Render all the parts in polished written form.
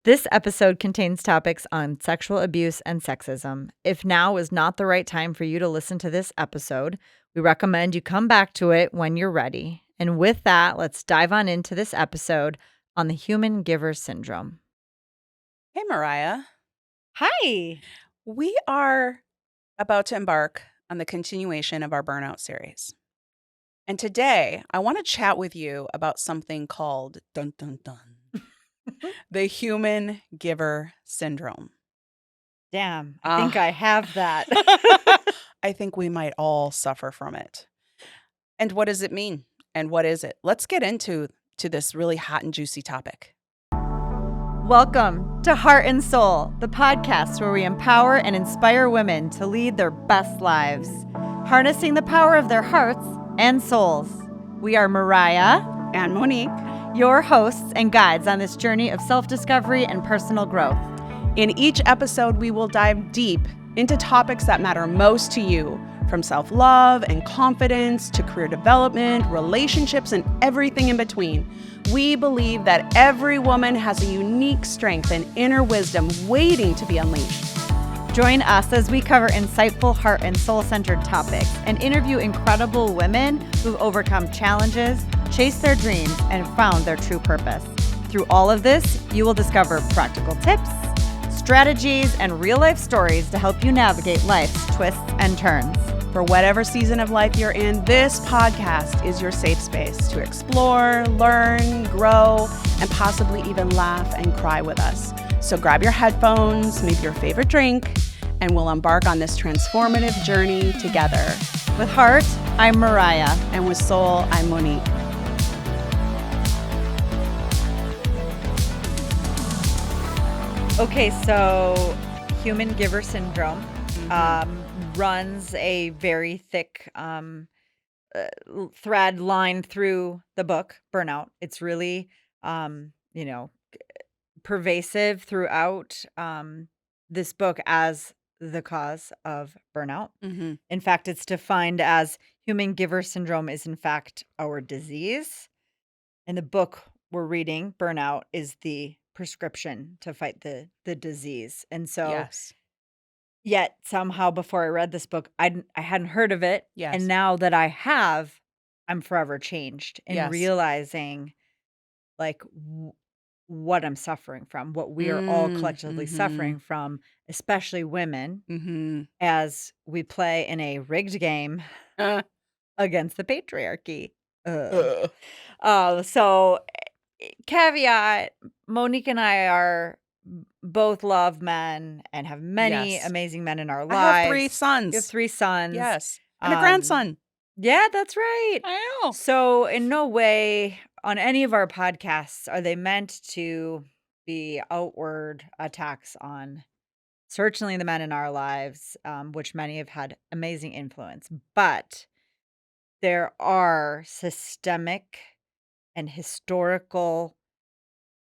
This episode contains topics on sexual abuse and sexism. If now is not the right time for you to listen to this episode, we recommend you come back to it when you're ready. And with that, let's dive on into this episode on the human giver syndrome. Hey, Mariah. Hi. We are about to embark on the continuation of our Burnout series. And today, I want to chat with you about something called dun dun dun, the human giver syndrome. Damn, I think I have that. I think we might all suffer from it. And what does it mean? And what is it? Let's get into this really hot and juicy topic. Welcome to Heart and Soul, the podcast where we empower and inspire women to lead their best lives, harnessing the power of their hearts and souls. We are Mariah And Monique, your hosts and guides on this journey of self-discovery and personal growth. in each episode, we will dive deep into topics that matter most to you, from self-love and confidence to career development, relationships, and everything in between. We believe that every woman has a unique strength and inner wisdom waiting to be unleashed. Join us as we cover insightful heart and soul-centered topics and interview incredible women who've overcome challenges, chased their dreams, and found their true purpose. Through all of this, you will discover practical tips, strategies, and real-life stories to help you navigate life's twists and turns. For whatever season of life you're in, this podcast is your safe space to explore, learn, grow, and possibly even laugh and cry with us. So grab your headphones, maybe your favorite drink, and we'll embark on this transformative journey together. With heart, I'm Mariah. And with soul, I'm Monique. Okay, so human giver syndrome runs a very thick thread line through the book, Burnout. It's really, pervasive throughout this book as the cause of burnout. Mm-hmm. In fact, it's defined as human giver syndrome is in fact our disease. And the book we're reading, Burnout, is the prescription to fight the disease. And so Yes. yet somehow before I read this book, I hadn't heard of it. Yes. And now that I have, I'm forever changed in Yes. realizing like what I'm suffering from, what we are all collectively suffering from, especially women, Mm-hmm. as we play in a rigged game against the patriarchy. So caveat, Monique and I are both love men and have many Yes. amazing men in our I lives. have 3 sons. You have 3 sons. Yes. And a grandson. Yeah, that's right. I know. So in no way on any of our podcasts are they meant to be outward attacks on certainly the men in our lives, which many have had amazing influence. But there are systemic and historical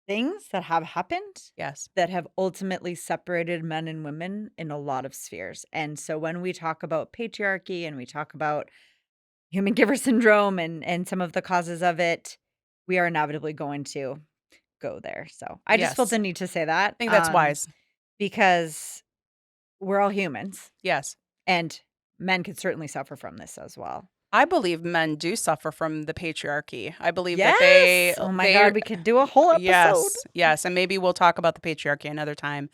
things that have happened Yes. that have ultimately separated men and women in a lot of spheres. And so when we talk about patriarchy and we talk about human giver syndrome and some of the causes of it, we are inevitably going to go there. So I just felt Yes. the need to say that. I think that's wise. Because we're all humans Yes. and men could certainly suffer from this as well. I believe men do suffer from the patriarchy. I believe Yes. that they. Oh my God, we could do a whole episode. Yes, and maybe we'll talk about the patriarchy another time.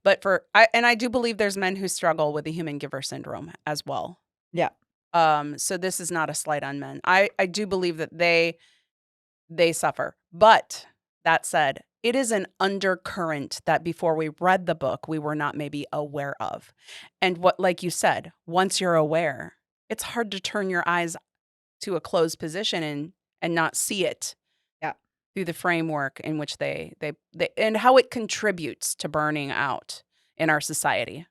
But I do believe there's men who struggle with the human giver syndrome as well. Yeah. So this is not a slight on men. I do believe that they suffer. But that said, it is an undercurrent that before we read the book, we were not maybe aware of. And what, like you said, once you're aware, it's hard to turn your eyes to a closed position and not see it. Yeah. Through the framework in which they and how it contributes to burning out in our society.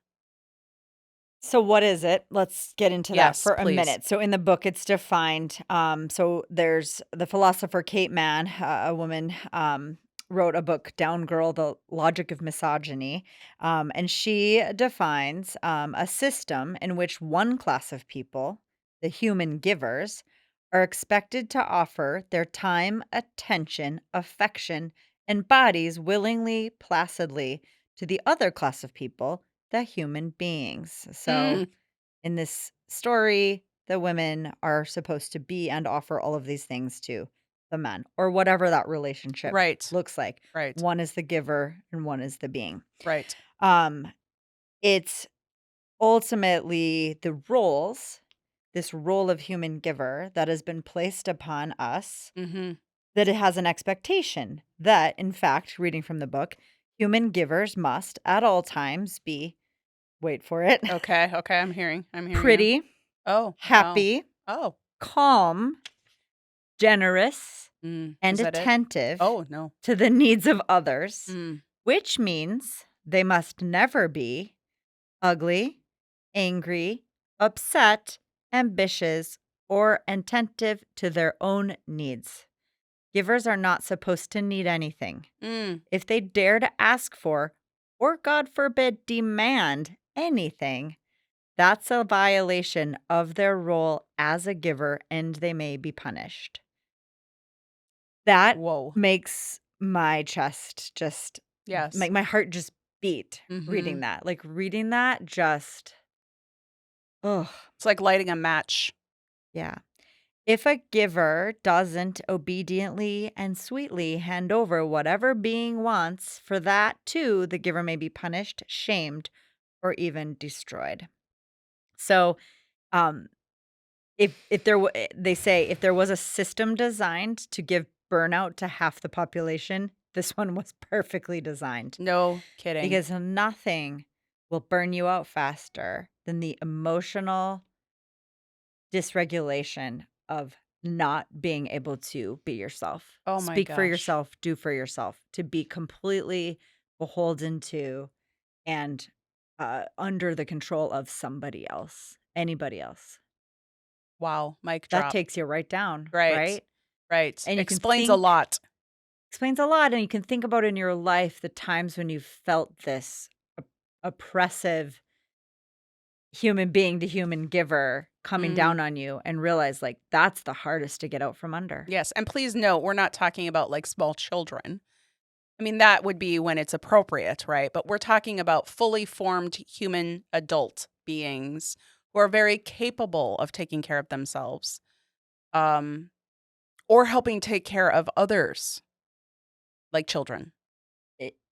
So what is it? Let's get into that Yes, for a please. minute. So in the book, it's defined. So there's the philosopher Kate Mann, a woman, wrote a book, Down Girl, The Logic of Misogyny. And she defines a system in which one class of people, the human givers, are expected to offer their time, attention, affection, and bodies willingly, placidly to the other class of people, the human beings. So Mm, in this story, the women are supposed to be and offer all of these things to the men, or whatever that relationship right. looks like. Right. One is the giver and one is the being. Right. Um, it's ultimately the roles, this role of human giver that has been placed upon us, Mhm. that it has an expectation that, in fact, reading from the book, human givers must at all times be, wait for it, Okay, okay, I'm hearing you. pretty, Oh, wow. happy, Oh. calm, generous, Is and that it? attentive Oh, no. to the needs of others, Mm. which means they must never be ugly, angry, upset, ambitious, or attentive to their own needs. Givers are not supposed to need anything. Mm. If they dare to ask for, or God forbid, demand anything, that's a violation of their role as a giver and they may be punished. That Whoa. makes my chest just, Yes. like, my heart just beat reading Mhm. that. Like, reading that just, ugh, It's like lighting a match. yeah. If a giver doesn't obediently and sweetly hand over whatever being wants, for that too, the giver may be punished, shamed, or even destroyed. So, um, if there, they say if there was a system designed to give burnout to half the population, this one was perfectly designed No kidding. because nothing will burn you out faster than the emotional dysregulation of not being able to be yourself. Oh my Speak for gosh. yourself, do for yourself, to be completely beholden to and under the control of somebody else, anybody else. Wow, mic That drop. takes you right down, Right. right? Right. And you can Explains a think, lot. explains a lot, and you can think about in your life the times when you felt this oppressive human being to human giver coming Mm. down on you and realize, like, that's the hardest to get out from under. Yes, and please note, we're not talking about, like, small children. I mean, that would be when it's appropriate, right? But we're talking about fully formed human adult beings who are very capable of taking care of themselves, um, or helping take care of others, like children.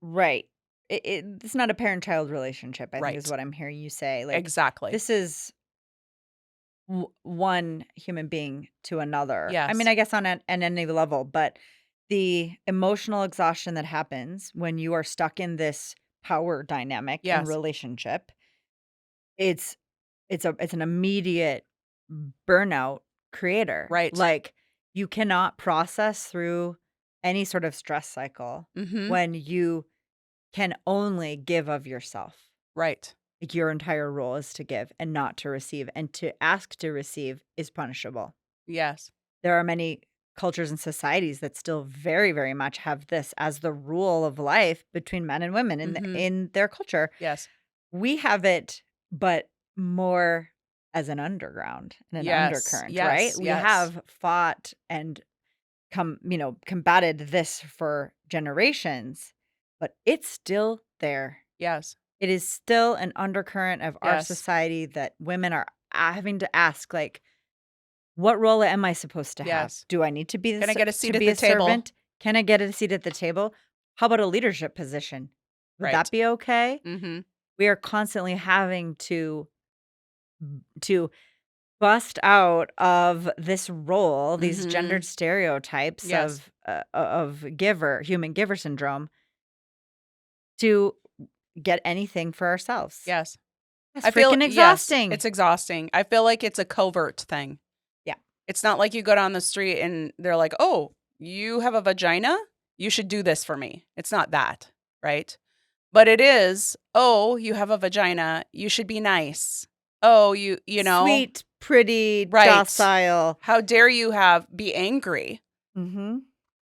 Right. It's not a parent-child relationship, I think is Right. what I'm hearing you say. Like, Exactly. this is one human being to another. I mean, Yes. I guess on an any level, but the emotional exhaustion that happens when you are stuck in this power dynamic and Yes. relationship, it's it's an immediate burnout creator. Right. Like, you cannot process through any sort of stress cycle Mhm. when you can only give of yourself. Right. Like, your entire role is to give and not to receive, and to ask to receive is punishable. Yes. There are many cultures and societies that still very, very much have this as the rule of life between men and women Mhm. in their culture. Yes. We have it, but more as an underground and an Yes. undercurrent, right? Yes. We Yes. have fought and combated this for generations, but it's still there. Yes. It is still an undercurrent of our Yes. society that women are having to ask, like, what role am I supposed to have? Yes. Do I need to be Can I get a to seat at be the a table? servant? Can I get a seat at the table? How about a leadership position? Would that Right. be okay? Mhm. We are constantly having to bust out of this role, these gendered Mhm. stereotypes Yes. of giver, human giver syndrome, to get anything for ourselves. Yes. That's I feel freaking yes, exhausting. it's exhausting. I feel like it's a covert thing. Yeah. It's not like you go down the street and they're like, "Oh, you have a vagina? You should do this for me." It's not that, right? But it is, "Oh, you have a vagina. You should be nice." Oh, you know, Sweet, pretty, right. docile. How dare you have be angry, Mhm.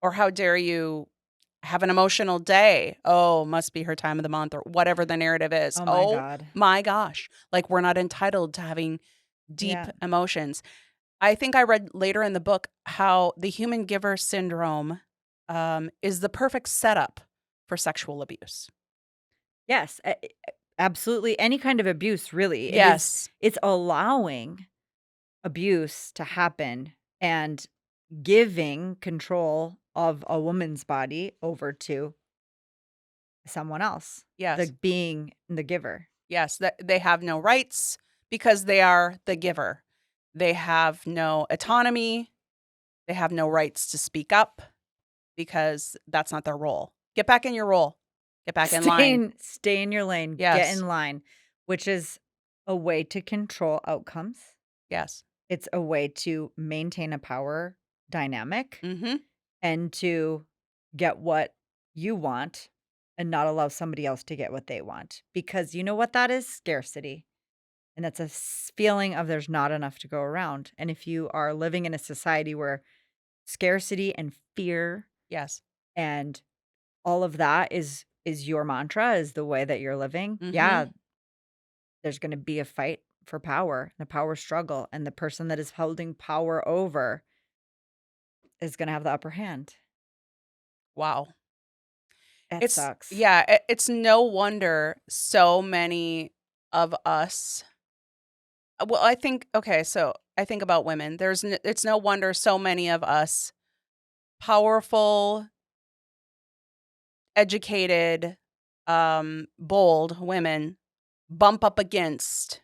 or how dare you have an emotional day? Oh, must be her time of the month, or whatever the narrative is. Oh my Oh god. my gosh. Like, we're not entitled to having deep Yeah. emotions. I think I read later in the book how the human giver syndrome, is the perfect setup for sexual abuse. Yes, absolutely. Any kind of abuse, really. Yes. It's allowing abuse to happen and giving control of a woman's body over to someone else, the Yes. being the giver. Yes. That they have no rights because they are the giver. They have no autonomy. They have no rights to speak up because that's not their role. Get back in your role. Get back in line. Stay in your lane, get Yes. in line, which is a way to control outcomes. Yes. It's a way to maintain a power dynamic Mhm. and to get what you want and not allow somebody else to get what they want. Because you know what that is? Scarcity. And that's a feeling of there's not enough to go around. And if you are living in a society where scarcity and fear Yes. and all of that is your mantra, is the way that you're living, yeah, Mhm. there's gonna be a fight for power, and a power struggle, and the person that is holding power over is gonna have the upper hand. Wow. That sucks. Yeah, it's no wonder so many of us well, I think okay, so I think about women. It's no wonder so many of us powerful, educated, bold women bump up against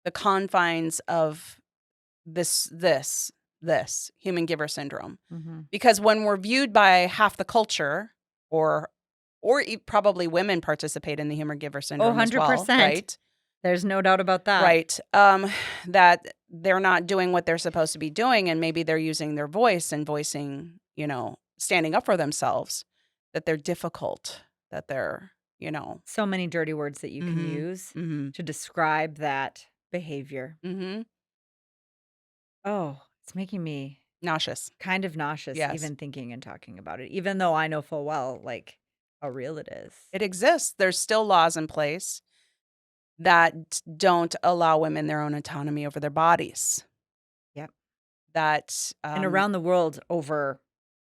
the confines of this human giver syndrome. Mhm. Because when we're viewed by half the culture or probably women participate in the human giver Oh, syndrome as well, 100%. right? There's no doubt about that. Right. That they're not doing what they're supposed to be doing, and maybe they're using their voice and voicing, standing up for themselves, that they're difficult, that they're, So many dirty words that you can mhm, use mhm, to describe that behavior. mhm, Oh, it's making me nauseous. kind of nauseous Yes. even thinking and talking about it, even though I know full well, like, how real it is. It exists. There's still laws in place that don't allow women their own autonomy over their bodies. Yep. That, And around the world over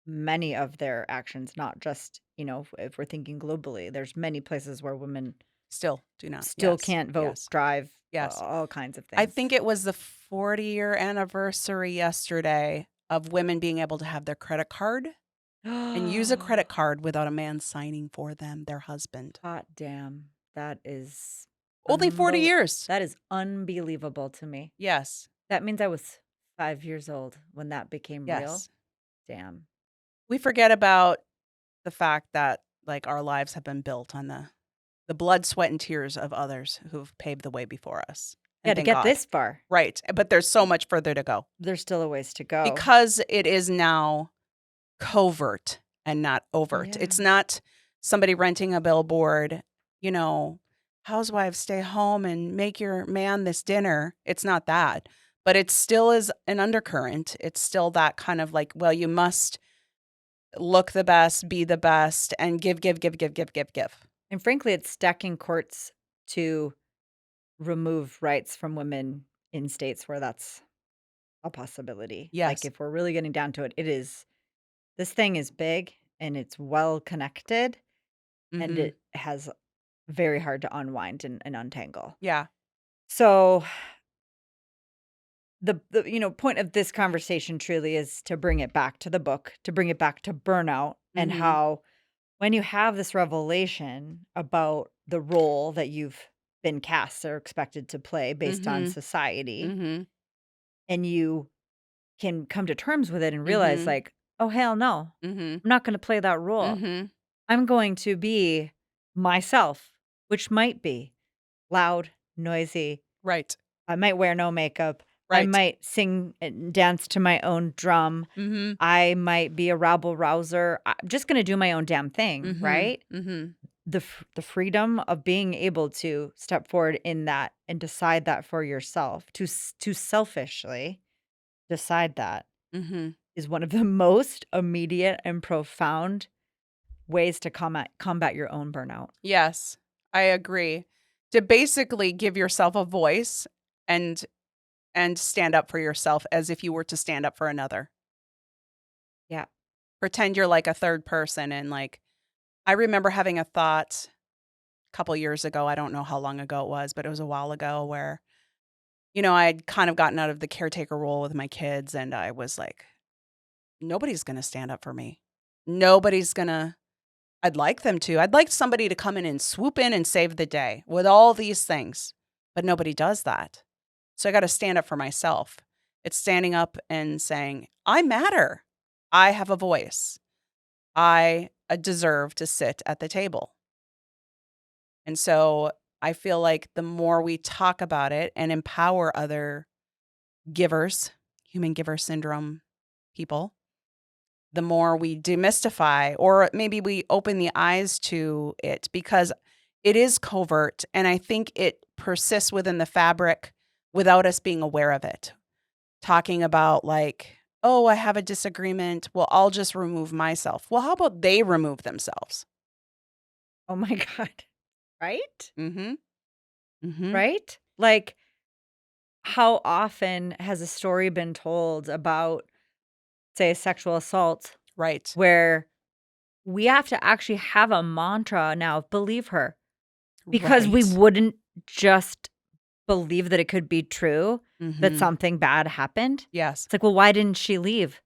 many of their actions, not just, if we're thinking globally, there's many places where women still do not. still Yes. can't vote, Yes. drive, Yes. all kinds of I things. think it was the 40-year anniversary yesterday of women being able to have their credit card and use a credit card without a man signing for them, their husband. Hot damn. That is Only 40 years. that is unbelievable to me. Yes. That means I was 5 years old when that became real. Yes. Damn. We forget about the fact that like our lives have been built on the blood, sweat, and tears of others who've paved the way before us. Yeah, And to thank get God. this far, Right. But there's so much further to go there's still a ways to go. because it is now covert and not overt. Yeah. It's not somebody renting a billboard, you know, housewives stay home and make your man this dinner. It's not that. But it still is an undercurrent. It's still that kind of like, well, you must look the best, be the best, and give, give, give, give, give, give, give. And frankly, it's stacking courts to remove rights from women in states where that's a possibility. Like, Yes. if we're really getting down to it, this thing is big and it's well connected and Mhm. it has very hard to unwind and untangle. Yeah. So the point of this conversation truly is to bring it back to the book, to bring it back to burnout and Mhm. how when you have this revelation about the role that you've been cast or expected to play based on Mhm. society, Mhm. and you can come to terms with it and realize, Mhm. like, oh, hell no, Mhm. I'm not going to play that role. Mhm. I'm going to be myself, which might be loud, noisy. Right. I might wear no makeup. I Right. might sing and dance to my own drum. Mhm. I might be a rabble rouser. I'm just gonna do my own damn thing, Mhm. right? Mhm. The freedom of being able to step forward in that and decide that for yourself, to selfishly decide that Mhm. is one of the most immediate and profound ways to combat your own burnout. Yes, I agree. To basically give yourself a voice and stand up for yourself as if you were to stand up for another. Yeah. Pretend you're like a third person. And like, I remember having a thought a couple years ago. I don't know how long ago it was, but it was a while ago where, I'd kind of gotten out of the caretaker role with my kids. And I was like, nobody's going to stand up for me. Nobody's going to, I'd like them to. I'd like somebody to come in and swoop in and save the day with all these things, but nobody does that. So I got to stand up for myself. It's standing up and saying, I matter. I have a voice. I deserve to sit at the table. And so I feel like the more we talk about it and empower other givers, human giver syndrome people, the more we demystify, or maybe we open the eyes to it, because it is covert. And I think it persists within the fabric without us being aware of it. Talking about like, oh, I have a disagreement. Well, I'll just remove myself. Well, how about they remove themselves? Oh my God. Right? Mm-hmm. Mm-hmm. Right? Like, how often has a story been told about, say, a sexual assault Right. where we have to actually have a mantra now of believe her because we Right. wouldn't just believe that it could be true that Mm-hmm. something bad happened? Yes. It's like, well, why didn't she leave?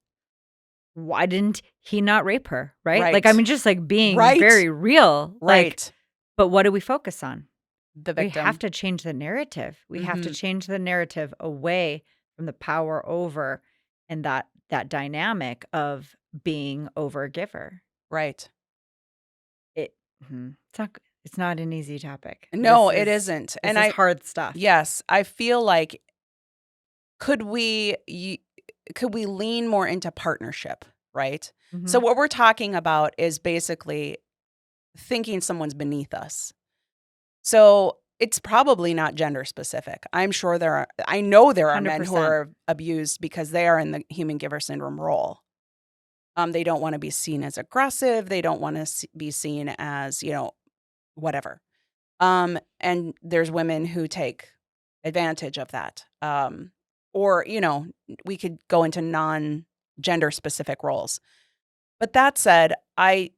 Why didn't he not rape her? Right? Like, I Right. mean, just like being Right. very real. Like, Right. but what do we focus on? The We have victim. to change the narrative. We have to Mm-hmm. change the narrative away from the power over and that dynamic of being over a giver. Right. It it's not an easy topic. No, it isn't. This And is hard stuff. yes, I feel like could we y- could we lean more into partnership, right? So Mhm. what we're talking about is basically thinking someone's beneath us. So it's probably not gender specific. I know there are men who 100%. are abused because they are in the human giver syndrome role. They don't want to be seen as aggressive. They don't want to be seen as, whatever. And there's women who take advantage of that. Or, we could go into non-gender specific roles. But that said, I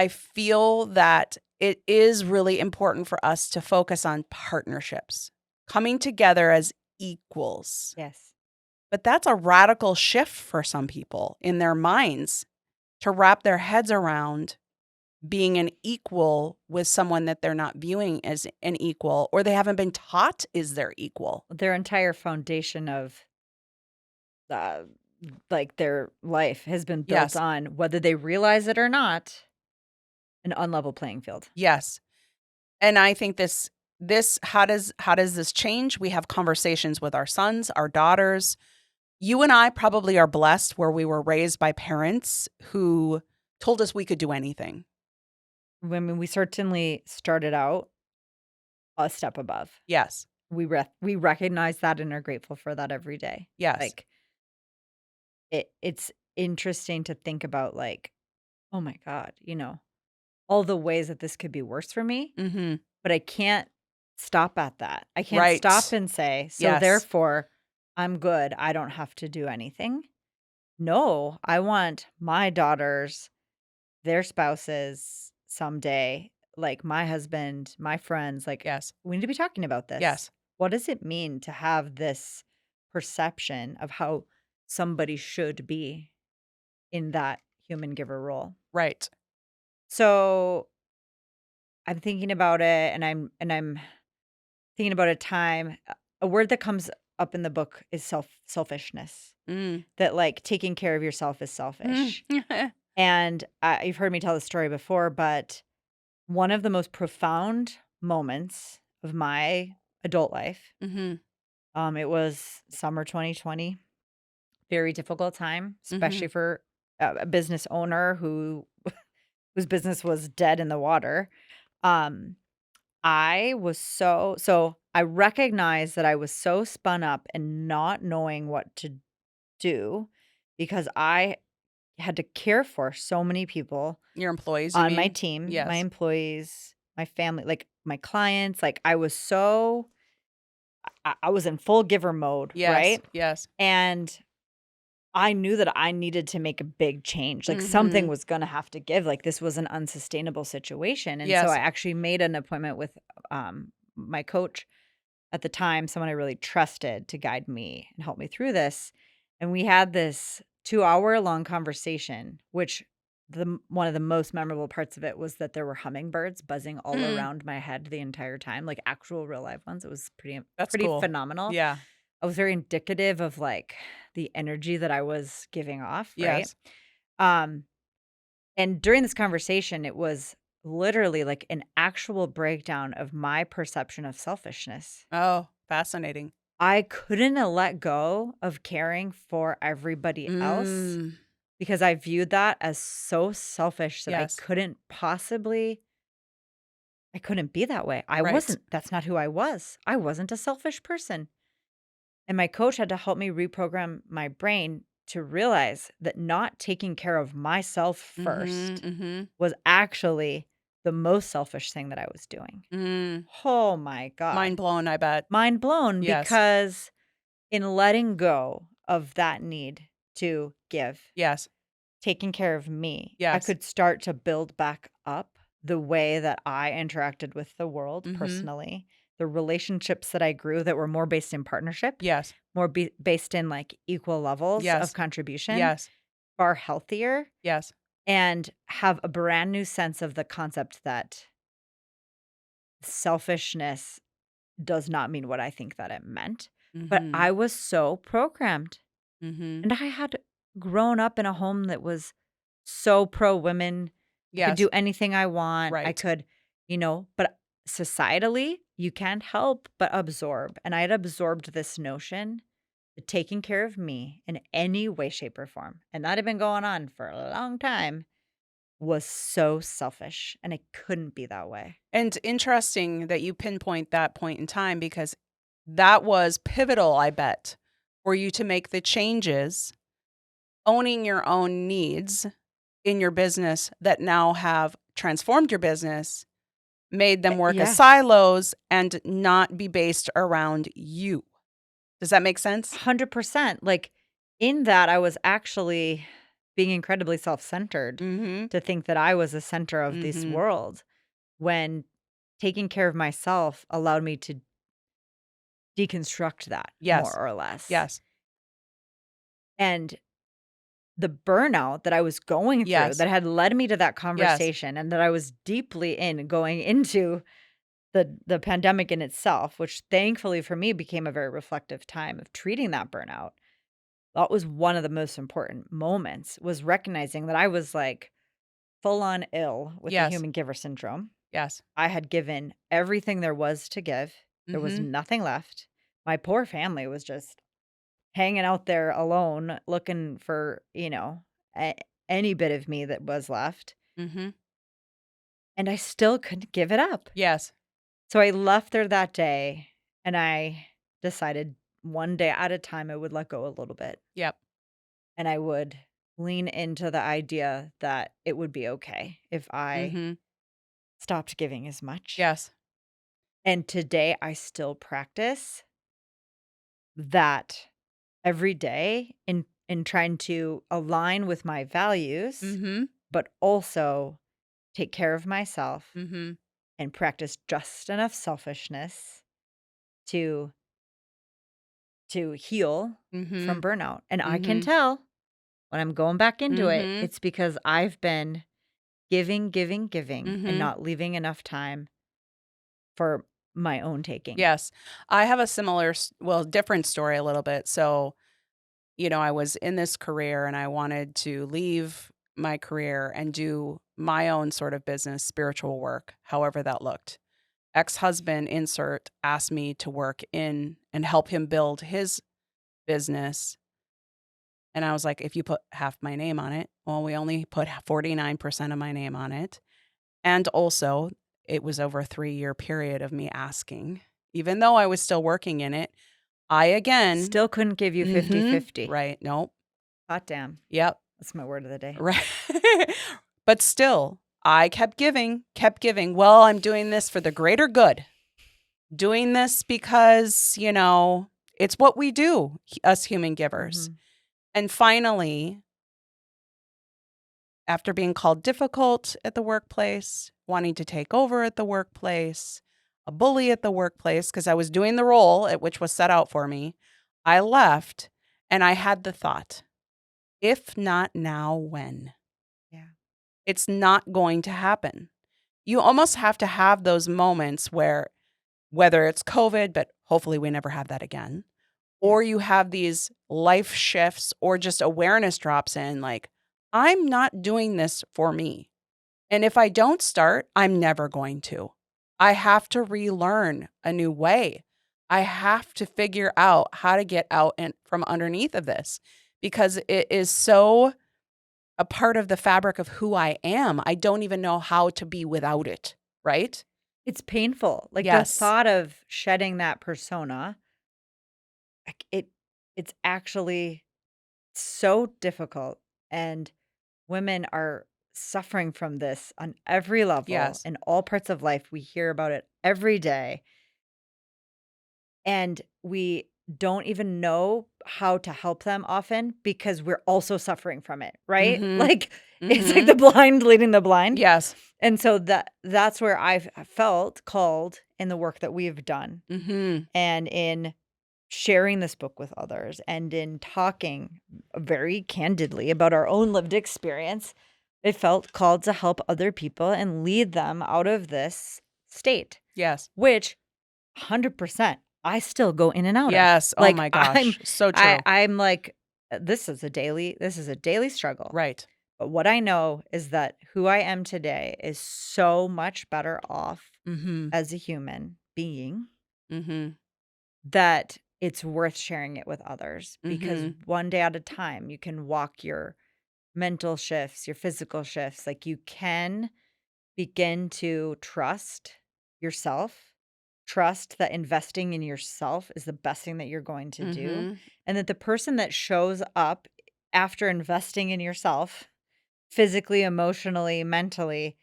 feel that it is really important for us to focus on partnerships, coming together as equals. Yes. But that's a radical shift for some people in their minds to wrap their heads around being an equal with someone that they're not viewing as an equal, or they haven't been taught is their equal. Their entire foundation of uh, like their life has been built Yes. on, whether they realize it or not, an unlevel playing field. Yes. And I think this how does this change? We have conversations with our sons, our daughters. You and I probably are blessed where we were raised by parents who told us we could do anything. I mean, we certainly started out a step above. Yes. We recognize that and are grateful for that every day. Yes. Like it's interesting to think about like, oh my God, all the ways that this could be worse for me, Mhm. but I can't stop at that. I can't stop Right. and say, so Yes. therefore I'm good. I don't have to do anything. No, I want my daughters, their spouses someday, like my husband, my friends, like Yes. we need to be talking about this. Yes. What does it mean to have this perception of how somebody should be in that human giver role? Right. So I'm thinking about it and I'm thinking about a time a word that comes up in the book is selfishness. Mm. That like taking care of yourself is Mm. selfish. And you've heard me tell the story before, but one of the most profound moments of my adult life, Mhm. it was summer 2020, very difficult time, especially Mhm. for a business owner whose business was dead in the water. Um, I was so I recognized that I was so spun up and not knowing what to do because I had to care for so many people Your employees, you on my mean? team, my Yes. employees, my family, like my clients. Like I was so I was in full giver mode, Yes. right? Yes. And I knew that I needed to make a big change. Like something Mhm. was going to have to give. Like this was an unsustainable situation. And so I Yes. actually made an appointment with my coach at the time, someone I really trusted to guide me and help me through this. And we had this 2-hour long conversation, which one of the most memorable parts of it was that there were hummingbirds buzzing all Mm, around my head the entire time, like actual real live ones. It was that's pretty cool. phenomenal. Yeah. I was very indicative of like the energy that I was giving off, right? Yes. Um, and during this conversation, it was literally like an actual breakdown of my perception of selfishness. Oh, fascinating. I couldn't let go of caring for everybody else Mm. because I viewed that as so selfish that Yes. I couldn't be that way. Right. That's not who I was. I wasn't a selfish person. And my coach had to help me reprogram my brain to realize that not taking care of myself Mhm, first mhm. was actually the most selfish thing that I was doing. Mm. Oh my Mind God. blown, I bet. Mind blown Yes. because in letting go of that need to give, Yes. taking care of me, I Yes. could start to build back up the way that I interacted with the world Mhm. personally, the relationships that I grew that were more based in partnership, Yes. more based in like equal levels of Yes. contribution, Yes. far healthier, Yes. and have a brand new sense of the concept that selfishness does not mean what I think that it meant. But Mhm. I was so programmed. Mhm. And I had grown up in a home that was so pro women. I could Yes. do anything I want. I Right. could, but societally, you can't help but absorb. And I had absorbed this notion that taking care of me in any way, shape, or form, and that had been going on for a long time, was so selfish. And it couldn't be that way. And interesting that you pinpoint that point in time because that was pivotal, I bet, for you to make the changes, owning your own needs in your business that now have transformed your business, made them work as Yes. silos and not be based around you. Does that make sense? 100%. Like, in that, I was actually being incredibly self-centered Mhm. to think that I was the center of this Mhm. world, when taking care of myself allowed me to deconstruct that more Yes. or less. Yes. And the burnout that I was going through Yes. that had led me to that Yes. conversation and that I was deeply in going into the pandemic in itself, which thankfully for me became a very reflective time of treating that burnout. That was one of the most important moments, was recognizing that I was, like, full on ill with the Yes. human giver syndrome. Yes. I had given everything there was to give. There was Mhm. nothing left. My poor family was just hanging out there alone looking for, a any bit of me that was left, Mhm. and I still couldn't give it up. Yes. So I left there that day, and I decided one day at a time I would let go a little bit. Yep. And I would lean into the idea that it would be okay if I Mhm. stopped giving as much. Yes. And today I still practice that every day in trying to align with my values, Mhm. but also take care of myself Mhm. and practice just enough selfishness to heal from Mhm. burnout. And I can Mhm. tell when I'm going back into it, Mhm. it's because I've been giving, giving, giving, and Mhm. not leaving enough time for my own taking. Yes. I have a similar different story a little bit. So, I was in this career and I wanted to leave my career and do my own sort of business, spiritual work, however that looked. Ex-husband insert asked me to work in and help him build his business. And I was like, if you put half my name on it, well, we only put 49% of my name on it. And also, it was over a 3-year period of me asking, even though I was still working in it, I again, Still couldn't give you 50-50. right, nope, Hot damn. yep, That's my word of the day. right. But still, I kept giving, kept giving. Well, I'm doing this for the greater good. Doing this because, it's what we do, us human givers. Mhm. And finally, after being called difficult at the workplace, wanting to take over at the workplace, a bully at the workplace, because I was doing the role at which was set out for me, I left and I had the thought, if not now, when? Yeah. It's not going to happen. You almost have to have those moments where, whether it's COVID, but hopefully we never have that again, Yeah. or you have these life shifts or just awareness drops in, like, I'm not doing this for me. And if I don't start, I'm never going to. I have to relearn a new way. I have to figure out how to get out and from underneath of this because it is so a part of the fabric of who I am. I don't even know how to be without it, right? It's painful. Like, the Yes. thought of shedding that persona, like, it's actually so difficult, and women are suffering from this on every level Yes. in all parts of life. We hear about it every day, and we don't even know how to help them often because we're also suffering from it, right? Mhm. Like, it's like Mhm. the blind leading the blind. Yes. And so that's where I've felt called in the work that we've done Mhm. and in sharing this book with others and in talking very candidly about our own lived experience. I felt called to help other people and lead them out of this state, Yes. which 100% I still go in and out of. Yes. Oh Like, my gosh. So true. I'm like, this is a daily struggle. Right. But what I know is that who I am today is so much better off Mhm. as a human being Mhm. that it's worth sharing it with others because Mhm. one day at a time, you can walk your mental shifts, your physical shifts. Like, you can begin to trust yourself, trust that investing in yourself is the best thing that you're going to do, Mhm. and that the person that shows up after investing in yourself, physically, emotionally, mentally,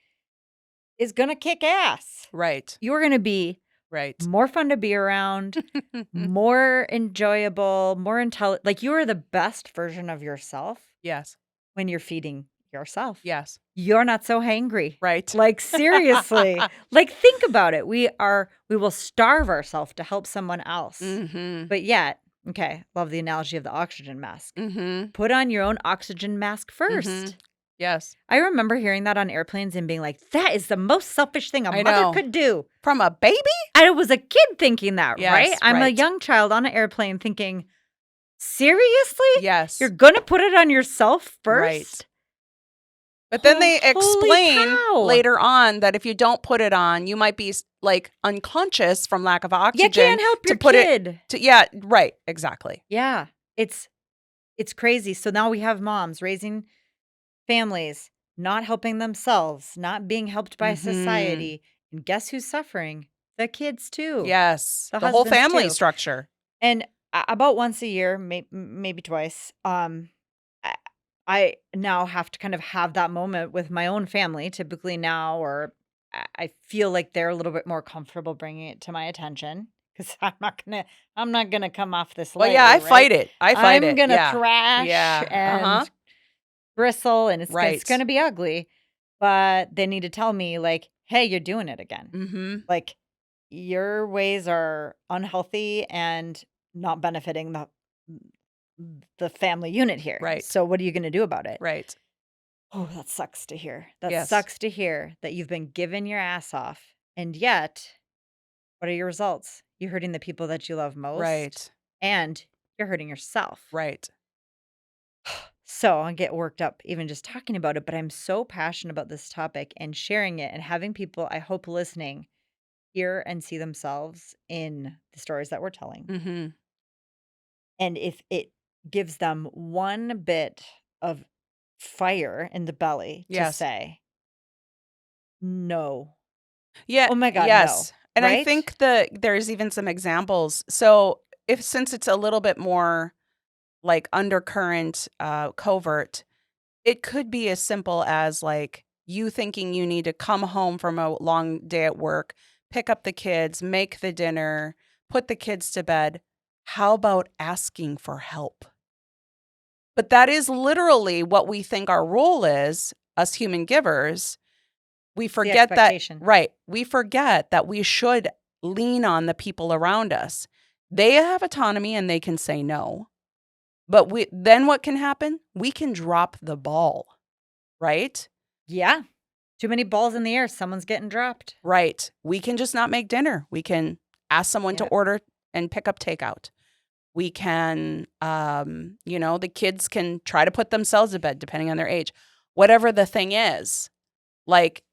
is going to kick ass. Right. You're going to be Right. more fun to be around, more enjoyable, more intelligent. Like, you are the best version of yourself Yes. when you're feeding yourself. Yes. You're not so hangry. Right. Like, seriously. Like, think about it. We will starve ourselves to help someone else. Mhm. But yet, okay, love the analogy of the oxygen mask. Mhm. Put on your own oxygen mask Mhm. first. Yes. I remember hearing that on airplanes and being like, that is the most selfish thing a I mother know. could do. From a baby? I was a kid thinking that, right? Yes. I'm a Right. young child on an airplane thinking, seriously? You're Yes. gonna put it on yourself Right. first? But then they Holy explain cow. later on that if you don't put it on, you might be like unconscious from lack of You oxygen can't help to your put it kid. to, yeah, right. Exactly. Yeah. It's it's crazy. So now we have moms raising families, not helping themselves, not being helped by Mhm. society. And guess who's suffering? The kids too. Yes. The The whole husbands family too. structure. And about once a year, maybe twice, I I now have to kind of have that moment with my own family typically now, or I feel like they're a little bit more comfortable bringing it to my attention because I'm not gonna come off this Well, yeah, I lightly, right? fight it. I fight I'm it. gonna Yeah. thrash Yeah. Uh-huh. and bristle, and it's Right. gonna be ugly, but they need to tell me, like, "Hey, you're doing it again." Mhm. Like, your ways are unhealthy and not benefiting the family unit here. Right. So what are you gonna do about it? Right. Oh, that sucks to hear. That Yes. sucks to hear that you've been giving your ass off, and yet, what are your results? You're hurting the people that you love most, Right. and you're hurting yourself. Right. So I get worked up even just talking about it, but I'm so passionate about this topic and sharing it and having people, I hope, listening, hear and see themselves in the stories that we're telling. Mhm. And if it gives them one bit of fire in the belly to Yes. say, "No. Yeah, Oh my god, no." yes. And I Right? think that there's even some examples. So, if since it's a little bit more like undercurrent, covert, it could be as simple as like you thinking you need to come home from a long day at work, pick up the kids, make the dinner, put the kids to bed. How about asking for help? But that is literally what we think our role is, us human givers. We It's the forget that, expectation. right? We forget that we should lean on the people around us. They have autonomy and they can say no. But then what can happen? We can drop the ball, right? Yeah. Too many balls in the air. Someone's getting dropped. Right. We can just not make dinner. We can ask someone to Yep. order and pick up takeout. We can, the kids can try to put themselves to bed depending on their age. Whatever the thing is, like,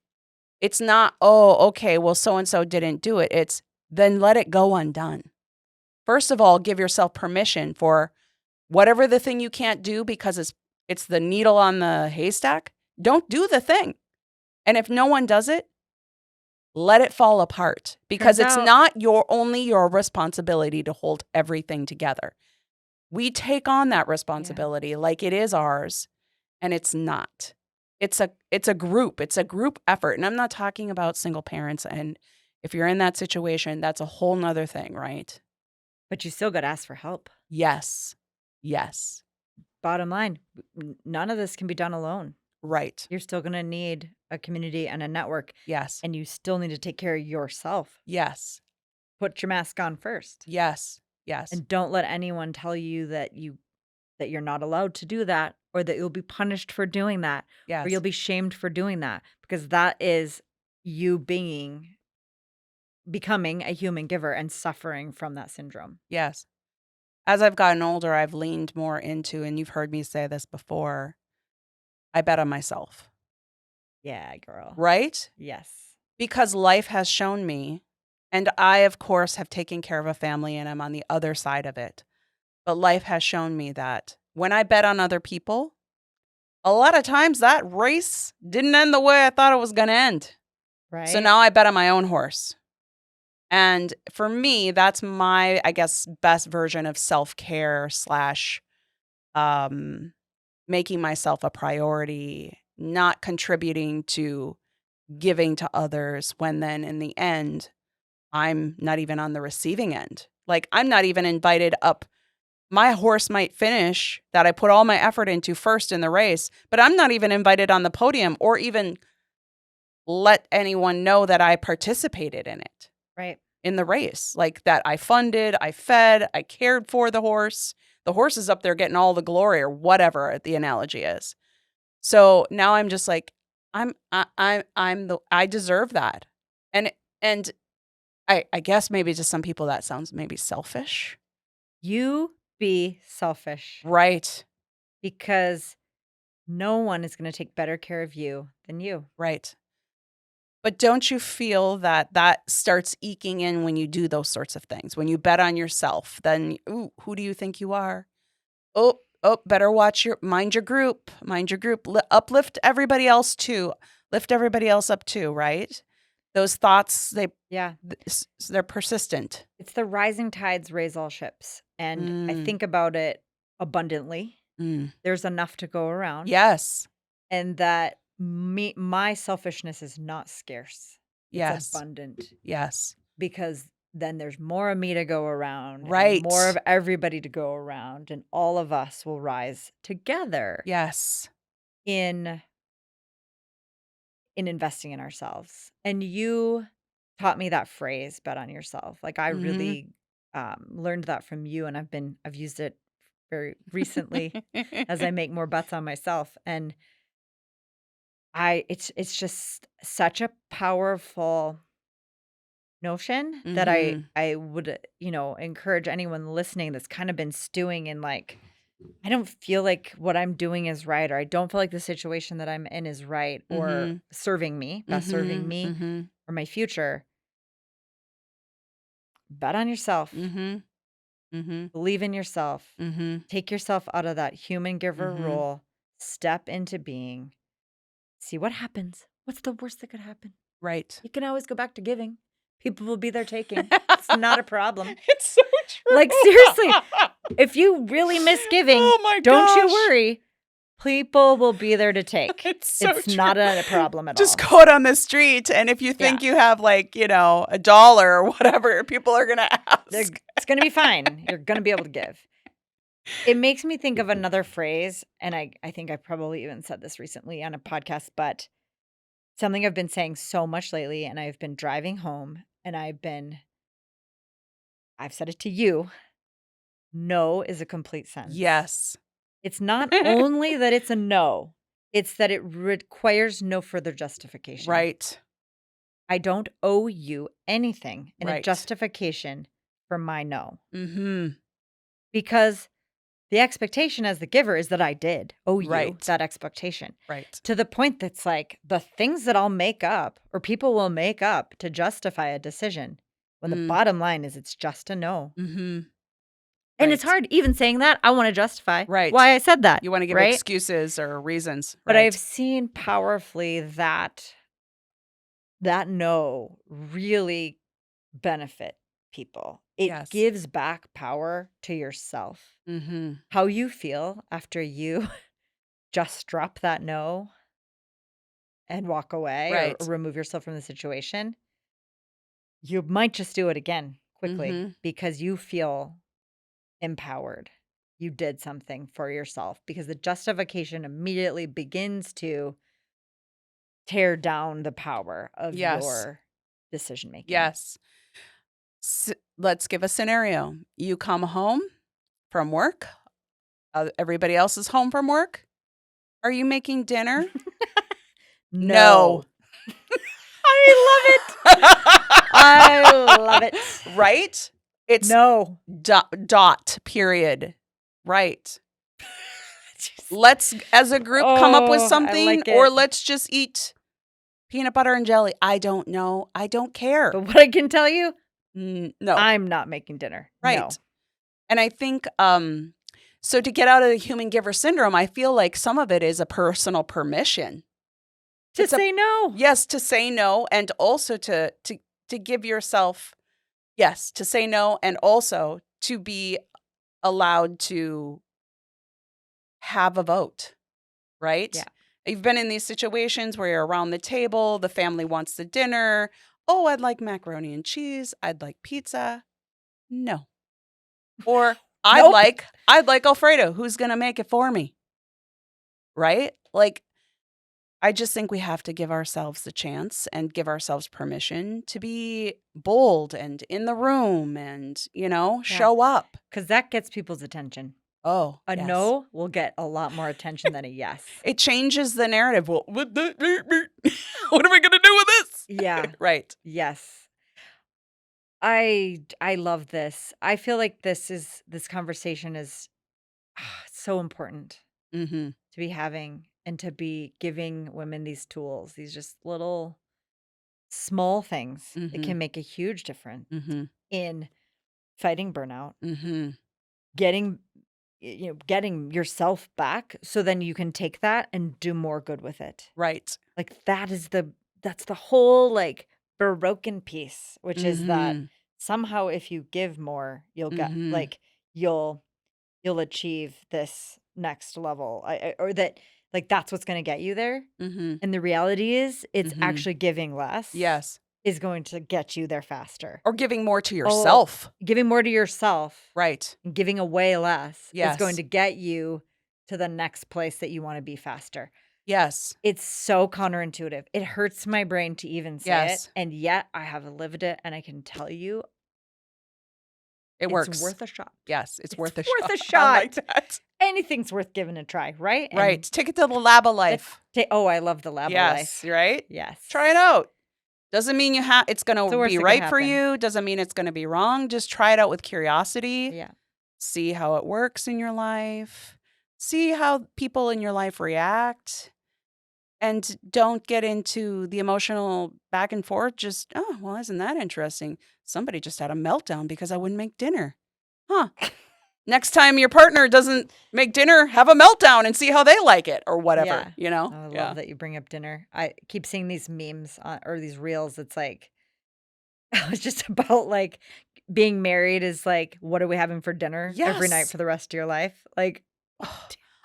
it's not, oh, okay, well, so-and-so didn't do it. It's then let it go undone. First of all, give yourself permission for whatever the thing you can't do because it's the needle on the haystack. Don't do the thing. And if no one does it, let it fall apart because it's not only your responsibility to hold everything together. We take on that responsibility like it is ours, and it's not. It's a group. It's a group effort. And I'm not talking about single parents. And if you're in that situation, that's a whole nother thing, right? But you still got to ask for help. Yes. Yes. Bottom line, none of this can be done alone. Right. You're still going to need a community and a network. Yes. And you still need to take care of yourself. Yes. Put your mask on first. Yes. Yes. And don't let anyone tell you that you're not allowed to do that, or that you'll be punished for doing that, yes. or you'll be shamed for doing that, because that is you becoming a human giver and suffering from that syndrome. Yes. As I've gotten older, I've leaned more into, and you've heard me say this before, I bet on myself. Yeah, girl. Right? Yes. Because life has shown me, and I, of course, have taken care of a family and I'm on the other side of it. But life has shown me that when I bet on other people, a lot of times that race didn't end the way I thought it was going to end. Right. So now I bet on my own horse. And for me, that's my, I guess, best version of self-care / making myself a priority, not contributing to giving to others when then in the end, I'm not even on the receiving end. Like, I'm not even invited up. My horse might finish that I put all my effort into first in the race, but I'm not even invited on the podium or even let anyone know that I participated in it. Right. In the race, like that I funded, I fed, I cared for the horse. The horse is up there getting all the glory or whatever the analogy is. So now I'm just like, I deserve that. And I guess maybe to some people that sounds maybe selfish. You be selfish. Right. Because no one is going to take better care of you than you. Right. But don't you feel that starts eking in when you do those sorts of things? When you bet on yourself, then, ooh, who do you think you are? Oh, better mind your group, uplift everybody else too. Lift everybody else up too, right? Those thoughts, they're persistent. It's the rising tides raise all ships. And I think about it abundantly. There's enough to go around. Yes. And that my selfishness is not scarce. Yes. It's abundant. Yes. Because then there's more of me to go around. Right. And more of everybody to go around. And all of us will rise together. Yes. In investing in ourselves. And you taught me that phrase, bet on yourself. Like, I really learned that from you, and I've used it very recently as I make more bets on myself. And it's just such a powerful notion that I would, encourage anyone listening that's kind of been stewing in, like, I don't feel like what I'm doing is right, or I don't feel like the situation that I'm in is right, or serving me or my future. Bet on yourself. Believe in yourself. Take yourself out of that human giver role. Step into being. See what happens. What's the worst that could happen? Right. You can always go back to giving. People will be there taking. It's not a problem. It's so true. Like, seriously, if you really miss giving, don't you worry. People will be there to take. It's true. Not a problem at all. Just go out on the street, and if you think you have, like, $1 or whatever, people are going to ask. It's going to be fine. You're going to be able to give. It makes me think of another phrase, and I think I probably even said this recently on a podcast, but something I've been saying so much lately, and I've been driving home, and I've said it to you, no is a complete sentence. Yes. It's not only that it's a no, it's that it requires no further justification. Right. I don't owe you anything in a Right. justification for my no, Mhm. because the expectation as the giver is that I did owe you Right. that expectation, Right. to the point that's like the things that I'll make up or people will make up to justify a decision when the Mm. bottom line is it's just a no. Mhm. And it's Right. hard even saying that, I wanna justify Right. why I said that, You wanna give right? excuses or reasons, But I've right? seen powerfully that no really benefit people. It Yes. gives back power to yourself. Mhm. How you feel after you just drop that no and walk away or Right. remove yourself from the situation, you might just do it again quickly Mhm. because you feel empowered. You did something for yourself because the justification immediately begins to tear down the power of Yes. your decision making. Yes. Let's give a scenario. You come home from work, everybody else is home from work. Are you making dinner? No. No. I love it. I love it. Right? It's No. dot, period. Right. Just- Let's, as a group, come up with oh, I something, like or it. let's just eat peanut butter and jelly. I don't know. I don't care. But what I can tell you, No. I'm not making dinner. Right. No. And I think, so to get out of the human giver syndrome, I feel like some of it is a personal permission. To say no. Yes, to say no, and also to give yourself, yes, to say no, and also to be allowed to have a vote, right? Yeah. You've been in these situations where you're around the table, the family wants the dinner. Oh, I'd like macaroni and cheese. I'd like pizza. No. Or Nope. I'd like Alfredo. Who's going to make it for me? Right? Like, I just think we have to give ourselves the chance and give ourselves permission to be bold and in the room and, Yeah. show up. Because that gets people's attention. Oh, A yes. no will get a lot more attention than a yes. It changes the narrative. Well, what are we going to do with this? Yeah. Right. Yes. I love this. I feel like this conversation is so important Mm-hmm. to be having and to be giving women these tools, these just little small things that Mm-hmm. can make a huge difference Mm-hmm. in fighting burnout, Mm-hmm. getting getting yourself back so then you can take that and do more good with it. Right. Like that's the whole like broken piece, which is that Mm-hmm. somehow if you give more, you'll get Mm-hmm. like you'll achieve this next level. Or that like that's what's going to get you there. Mm-hmm. And the reality is it's Mm-hmm. actually giving less Yes. is going to get you there faster. Or giving more to Oh, yourself. giving more to yourself Right. and giving away less is going Yes. to get you to the next place that you want to be faster. Yes. It's so counterintuitive. It hurts my brain to even say it, Yes. and yet I have lived it, and I can tell you It it's works. worth a shot. Yes. It's worth a worth a shot. I like shot. that. Anything's worth giving a try, right? And Right. Take it to the lab of life. oh, I love the lab of Yes. life. Right? Yes. Try it out. Doesn't mean it's going It's the to worst be that could right for happen. you. Doesn't mean it's going to be wrong. Just try it out with curiosity. Yeah. See how it works in your life. See how people in your life react. And don't get into the emotional back and forth. Just, oh, well, isn't that interesting? Somebody just had a meltdown because I wouldn't make dinner. Huh. Next time your partner doesn't make dinner, have a meltdown and see how they like it or whatever, Yeah. Oh, I love that you bring up dinner. I keep seeing these memes or these reels. It's like, it's just about like being married is like, what are we having for dinner every night Yes. for the rest of your life? Like,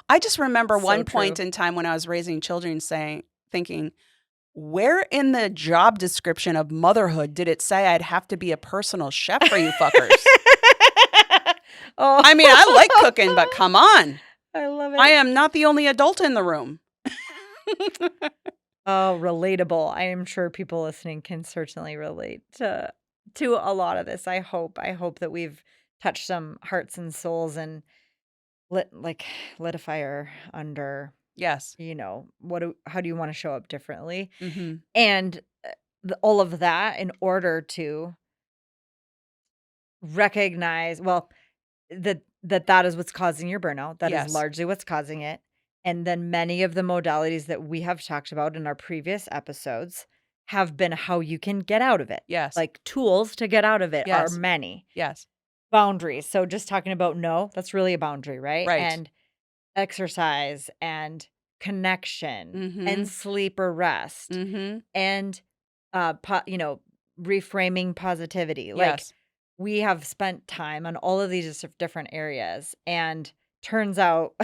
I just remember So one point true. in time when I was raising children thinking, where in the job description of motherhood did it say I'd have to be a personal chef for you fuckers? Oh, I mean, I like cooking, but come on. I love it. I am not the only adult in the room. Oh, relatable. I am sure people listening can certainly relate to a lot of this. I hope that we've touched some hearts and souls and lit a fire under, Yes. how do you want to show up differently? Mm-hmm. And all of that in order to recognize, well, that is what's causing your burnout. That is Yes. largely what's causing it. And then many of the modalities that we have talked about in our previous episodes have been how you can get out of it. Yes. Like tools to get out of it are Yes. many. Yes. Boundaries. So just talking about no, that's really a boundary, right? Right. And exercise and connection Mm-hmm. and sleep or rest Mm-hmm. and reframing positivity. Like Yes. we have spent time on all of these different areas, and turns out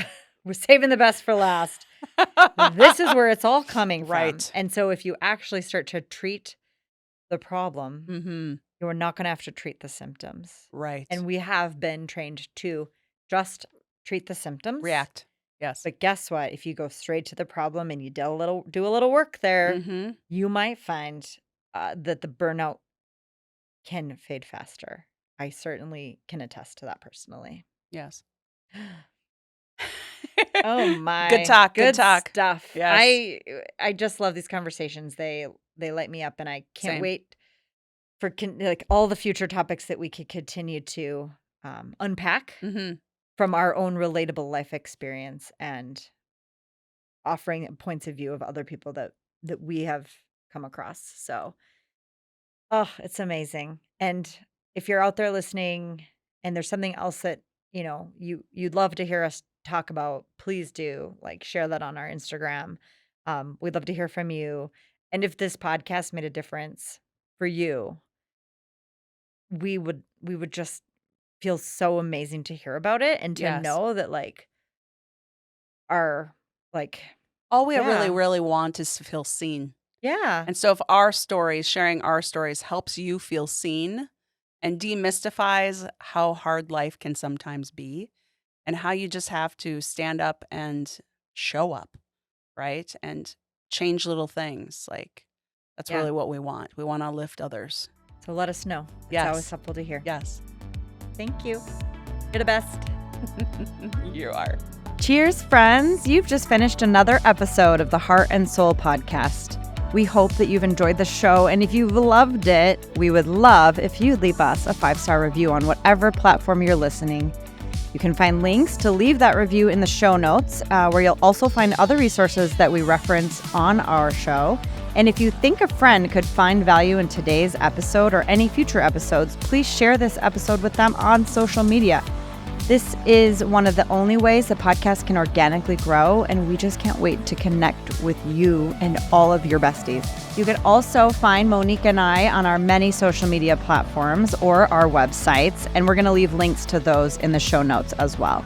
we're saving the best for last. This is where it's all coming from. Right. And so if you actually start to treat the problem, Mm-hmm. you're not going to have to treat the symptoms. Right. And we have been trained to just treat the symptoms. React. Yes. But guess what? If you go straight to the problem and you do a little work there, Mm-hmm. you might find that the burnout can fade faster. I certainly can attest to that personally. Yes. Oh my. Good talk. Good Good talk. stuff. Yes. I just love these conversations. They light me up, and I can't Same. wait for all the future topics that we could continue to unpack Mm-hmm. from our own relatable life experience and offering points of view of other people that we have come across. So, oh, it's amazing. And if you're out there listening and there's something else that, you'd love to hear us talk about, please do share that on our Instagram. We'd love to hear from you. And if this podcast made a difference for you, we would just feel so amazing to hear about it and to Yes. know that our All we really, Yeah. really want is to feel seen. yeah. And so if our stories, sharing our stories helps you feel seen and demystifies how hard life can sometimes be and how you just have to stand up and show up, right? And change little things. That's Yeah. really what we want. We want to lift others. So let us know. It's Yes. always helpful to hear. Yes. Thank you. You're the best. You are. Cheers, friends. You've just finished another episode of the Heart and Soul podcast. We hope that you've enjoyed the show, and if you've loved it, we would love if you'd leave us a 5-star review on whatever platform you're listening. You can find links to leave that review in the show notes, where you'll also find other resources that we reference on our show. And if you think a friend could find value in today's episode or any future episodes, please share this episode with them on social media. This is one of the only ways the podcast can organically grow, and we just can't wait to connect with you and all of your besties. You can also find Monique and I on our many social media platforms or our websites, and we're going to leave links to those in the show notes as well.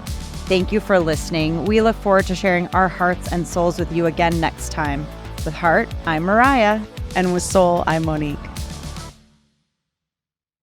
Thank you for listening. We look forward to sharing our hearts and souls with you again next time. With Heart, I'm Mariah. And with Soul, I'm Monique.